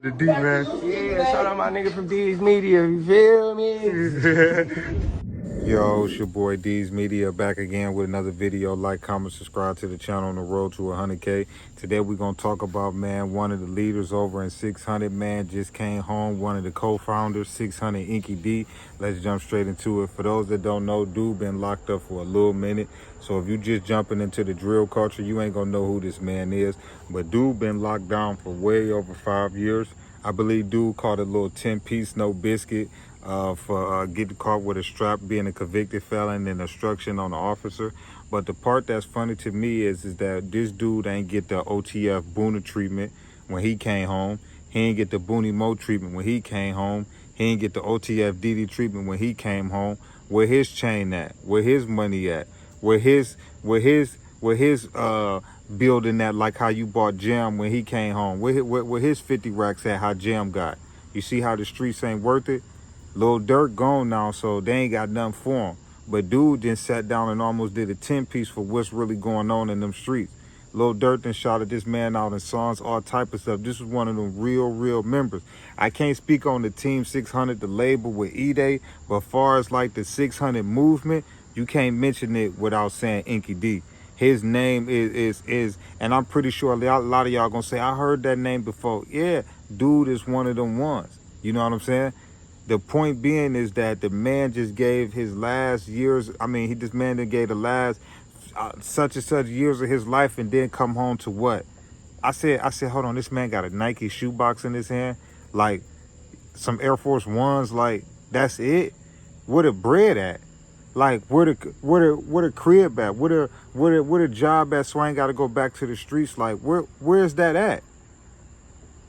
The D, man. Yeah, shout out my nigga from D's Media, you feel me? Yo, it's your boy D's Media back again with another video. Like, comment, subscribe to the channel on the road to 100K. Today we're going to talk about, man, one of the leaders over in 600, man, just came home. One of the co-founders, 600 Inky D. Let's jump straight into it. For those that don't know, dude been locked up for a little minute. So if you just jumping into the drill culture, you ain't going to know who this man is. But dude been locked down for way over 5 years. I believe dude caught a little 10-piece, no biscuit. For getting caught with a strap, being a convicted felon and obstruction on the officer. But the part that's funny to me is that this dude ain't get the OTF Boona treatment when he came home. He ain't get the Booney Mo treatment when he came home. He ain't get the OTF DD treatment when he came home. Where his chain at? Where his money at? Where his building at, like how you bought Jam when he came home? Where his 50 racks at, how Jam got? You see how the streets ain't worth it? Lil Durk gone now, so they ain't got nothing for him. But dude just sat down and almost did a 10-piece for what's really going on in them streets. Lil Durk then shouted this man out in songs, all type of stuff. This was one of them real members. I can't speak on the Team 600, the label with E-Day, but far as like the 600 movement, you can't mention it without saying Inky D. His name is, and I'm pretty sure a lot of y'all gonna say, I heard that name before. Yeah, dude is one of them ones. You know what I'm saying? The point being is that the man just gave his last years. I mean, this man that gave the last such and such years of his life, and then come home to what? I said, hold on, this man got a Nike shoebox in his hand, like some Air Force Ones, like that's it. Where the bread at? Like where the crib at? Where the job at? So I ain't got to go back to the streets. Like where's that at?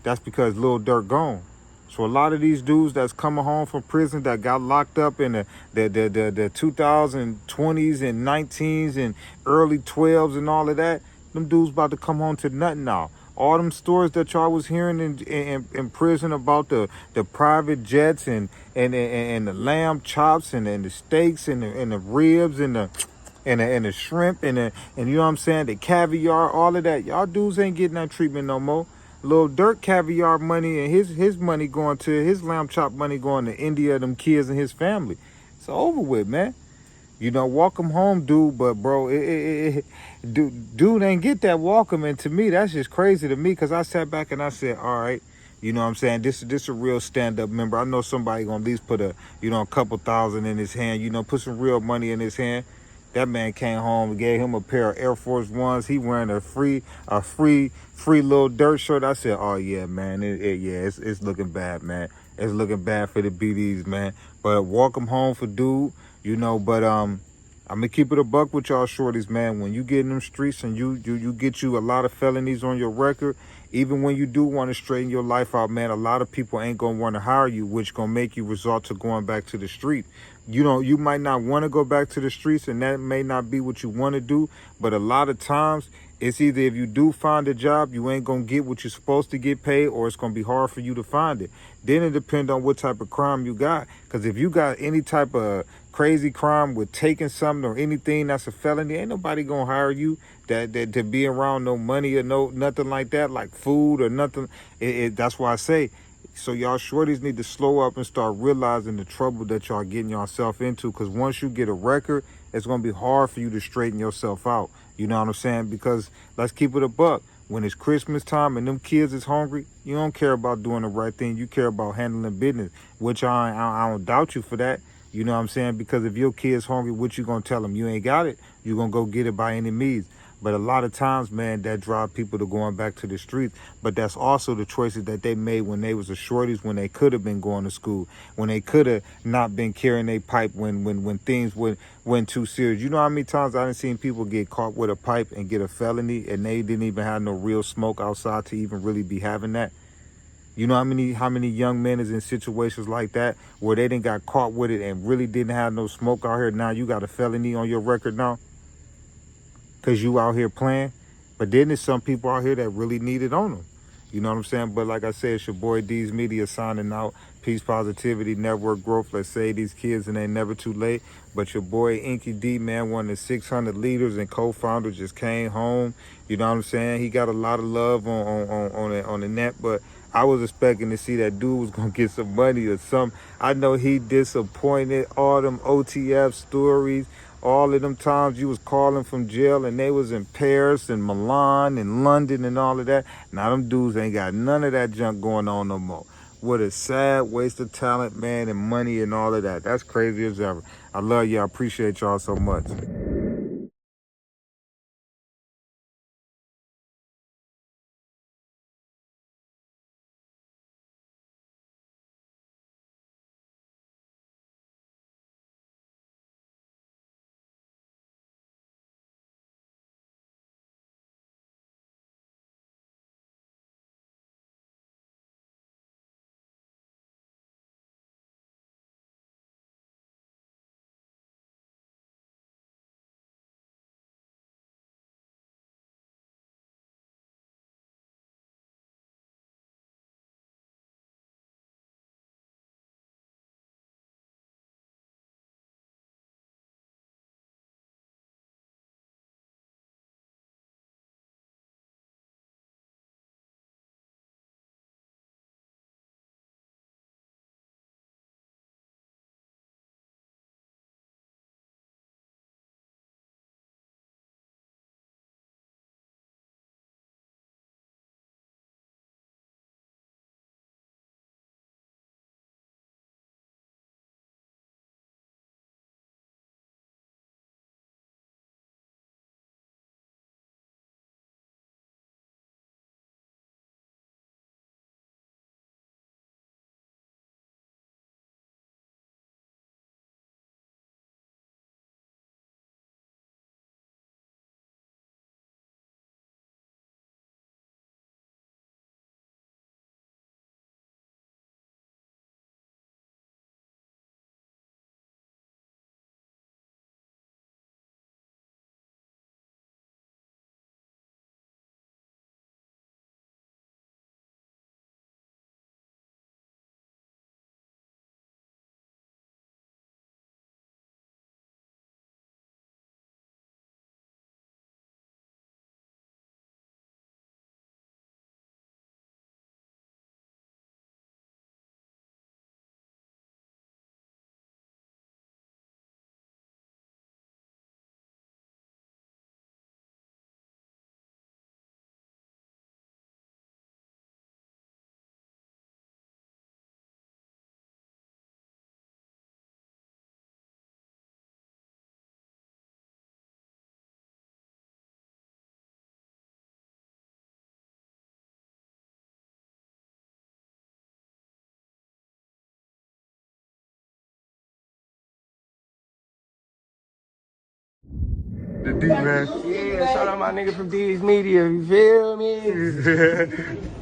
That's because Lil Durk gone. So a lot of these dudes that's coming home from prison that got locked up in the 2020s and 19s and early 12s and all of that, them dudes about to come home to nothing now. All them stories that y'all was hearing in prison about the private jets and the lamb chops and the steaks and the ribs and the shrimp and you know what I'm saying, the caviar, all of that. Y'all dudes ain't getting that treatment no more. Lil Durk caviar money and his money going to his lamb chop money going to India, them kids and his family. It's over with, man. You know, welcome home, dude. But bro, dude ain't get that welcome, and to me that's just crazy to me, because I sat back and I said, all right, you know what I'm saying, this a real stand-up member. I know somebody gonna at least put a couple thousand in his hand, put some real money in his hand. That man came home and gave him a pair of Air Force Ones. He wearing a free Lil Durk shirt. I said, oh yeah, man, it's looking bad, man. It's looking bad for the BDs, man. But welcome home for dude, But I'm gonna keep it a buck with y'all shorties, man. When you get in them streets and you get you a lot of felonies on your record, even when you do want to straighten your life out, man, a lot of people ain't gonna want to hire you, which gonna make you resort to going back to the street. You might not want to go back to the streets, and that may not be what you want to do, but a lot of times it's either, if you do find a job, you ain't gonna get what you're supposed to get paid, or it's gonna be hard for you to find it. Then it depends on what type of crime you got, because if you got any type of crazy crime with taking something or anything that's a felony, ain't nobody gonna hire you that to be around no money or nothing like that, like food or nothing. That's why I say, so y'all shorties need to slow up and start realizing the trouble that y'all getting yourself into, because once you get a record, it's going to be hard for you to straighten yourself out. You know what I'm saying? Because let's keep it a buck. When it's Christmas time and them kids is hungry, you don't care about doing the right thing. You care about handling business, which I don't doubt you for that. You know what I'm saying? Because if your kid's hungry, what you going to tell them? You ain't got it. You're going to go get it by any means. But a lot of times, man, that drive people to going back to the streets. But that's also the choices that they made when they was a shorties, when they could have been going to school, when they could have not been carrying a pipe when things went too serious. You know how many times I done seen people get caught with a pipe and get a felony, and they didn't even have no real smoke outside to even really be having that? You know how many young men is in situations like that where they didn't got caught with it and really didn't have no smoke out here. Now you got a felony on your record now because you out here playing. But then there's some people out here that really need it on them. You know what I'm saying? But like I said, it's your boy D's Media signing out. Peace, positivity, network growth. Let's save these kids and they never too late. But your boy Inky D, man, one of the 600 leaders and co-founders, just came home. You know what I'm saying? He got a lot of love on the net, but I was expecting to see that dude was gonna get some money or something. I know he disappointed. All them OTF stories, all of them times you was calling from jail and they was in Paris and Milan and London and all of that. Now them dudes ain't got none of that junk going on no more. What a sad waste of talent, man, and money and all of that. That's crazy as ever. I love y'all. I appreciate y'all so much. The D, man. Yeah, shout out my nigga from D's Media, you feel me?